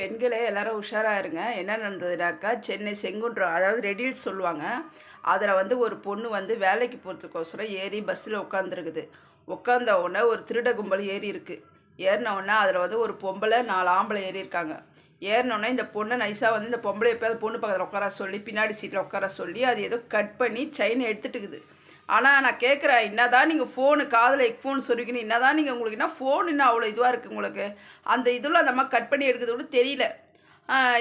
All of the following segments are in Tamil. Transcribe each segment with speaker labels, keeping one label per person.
Speaker 1: பெண்களே எல்லாரும் உஷாரா இருங்க. என்ன நடந்ததுனாக்கா, சென்னை செங்குன்றம் அதாவது ரெடில்ஸ் சொல்லுவாங்க. அதில வந்து ஒரு பொண்ணு வந்து வேலைக்கு போறதுக்கோசரம் ஏறி பஸ்ஸில உட்காந்துருக்குது. உட்காந்த உடனே ஒரு திருட கும்பல் ஏறியிருக்கு. ஏறின உடனே அதில வந்து ஒரு பொம்பளை, 4 ஆம்பளை ஏறியிருக்காங்க. ஏறினோனே இந்த பொண்ண நைஸா வந்து இந்த பொம்பளைய போய் அந்த பொண்ணு பக்கத்தில உட்கார சொல்லி, பின்னாடி சீட்ல உட்கார சொல்லி, அது ஏதோ கட் பண்ணி செயின் எடுத்துட்டுக்குது. ஆனா நான் கேட்குறேன், என்னதான் நீங்க ஃபோனு காதுல ஹெட்ஃபோன் சொருகின்னு என்னதான் நீங்க உங்களுக்கு என்ன ஃபோன் என்ன அவ்வளோ இதுவா இருக்கு உங்களுக்கு? அந்த இதுல அந்த அம்மா கட் பண்ணி எடுக்கிறது கூட தெரியல.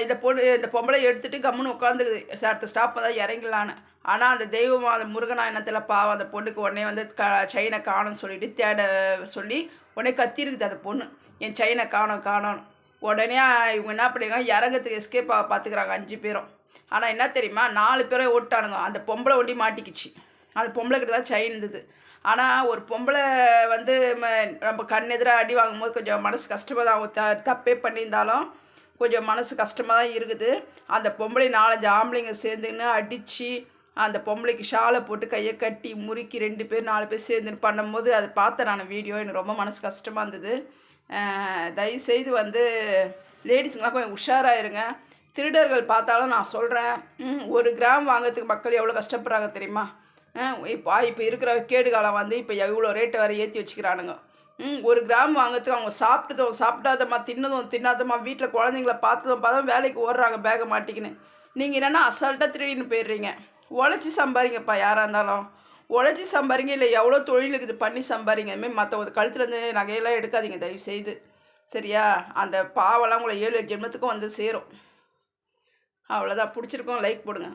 Speaker 1: இந்த பொம்பளை எடுத்துட்டு கம்முன்னு உட்காந்துக்குது. அடுத்த ஸ்டாப் தான் இறங்கலான்னு. ஆனா அந்த தெய்வம் அந்த முருகனா என்னத்துல பாவம் அந்த பொண்ணுக்கு உடனே வந்து செயின காணோம்னு சொல்லிட்டு தேட சொல்லி உடனே கத்திருக்குது அந்த பொண்ணு. என் செயின காணோம் காணோம்னு. உடனே இவங்க என்ன பண்ணிருக்காங்க இறங்கறதுக்கு எஸ்கேப் பார்த்துக்கிறாங்க 5 பேரும். ஆனா என்ன தெரியுமா? 4 பேரும் ஓட்டானுங்க. அந்த பொம்பளை ஒண்டி மாட்டிக்கிச்சு. அந்த பொம்பளை கிட்ட தான் செயின் இருந்தது. ஆனா ஒரு பொம்பளை வந்து நம்ம கண் எதிரா அடி வாங்கும்போது கொஞ்சம் மனசு கஷ்டமா தான் அவங்க தப்பே பண்ணியிருந்தாலும் கொஞ்சம் மனசு கஷ்டமா தான் இருக்குது. அந்த பொம்பளை 4, 5 ஆம்பளைங்க சேர்ந்துன்னு அடிச்சு, அந்த பொம்பளைக்கு ஷாலை போட்டு கையை கட்டி முறுக்கி 2 பேர் 4 பேர் சேர்ந்துன்னு பண்ணும்போது அதை பார்த்தேன் நான் வீடியோ. எனக்கு ரொம்ப மனசு கஷ்டமாக இருந்தது. தயவுசெய்து வந்து லேடிஸுங்களாம் கொஞ்சம் உஷாராக இருங்க. திருடர்கள் பார்த்தாலும் நான் சொல்கிறேன், 1 கிராம் வாங்கிறதுக்கு மக்கள் எவ்வளோ கஷ்டப்படுறாங்க தெரியுமா? இப்போ இருக்கிற கேடு காலம் வந்து இப்போ எவ்வளோ ரேட்டை வேறு ஏற்றி வச்சுக்கிறானுங்க. 1 கிராம் வாங்கிறதுக்கு அவங்க சாப்பிட்டாதம்மா தின்னாதம்மா வீட்டில் குழந்தைங்கள பார்த்ததும் வேலைக்கு ஓடுறாங்க பேகை மாட்டிக்கின்னு. நீங்கள் என்னென்னா அசால்ட்டாக திருடின்னு போயிடுறீங்க. உழைச்சி சம்பாரிங்கப்பா யாராக இருந்தாலும். உழைச்சி சம்பாரிங்க, இல்லை எவ்வளோ தொழில் இருக்குது பண்ணி சம்பாரிங்க. அதுமாரி மற்றவங்க கழுத்துலேருந்து நகையெல்லாம் எடுக்காதீங்க தயவு செய்து. சரியா? அந்த பாவெல்லாம் உங்களை 7 ஜென்மத்துக்கும் வந்து சேரும். அவ்வளோதான். பிடிச்சிருக்கோம் லைக் போடுங்க.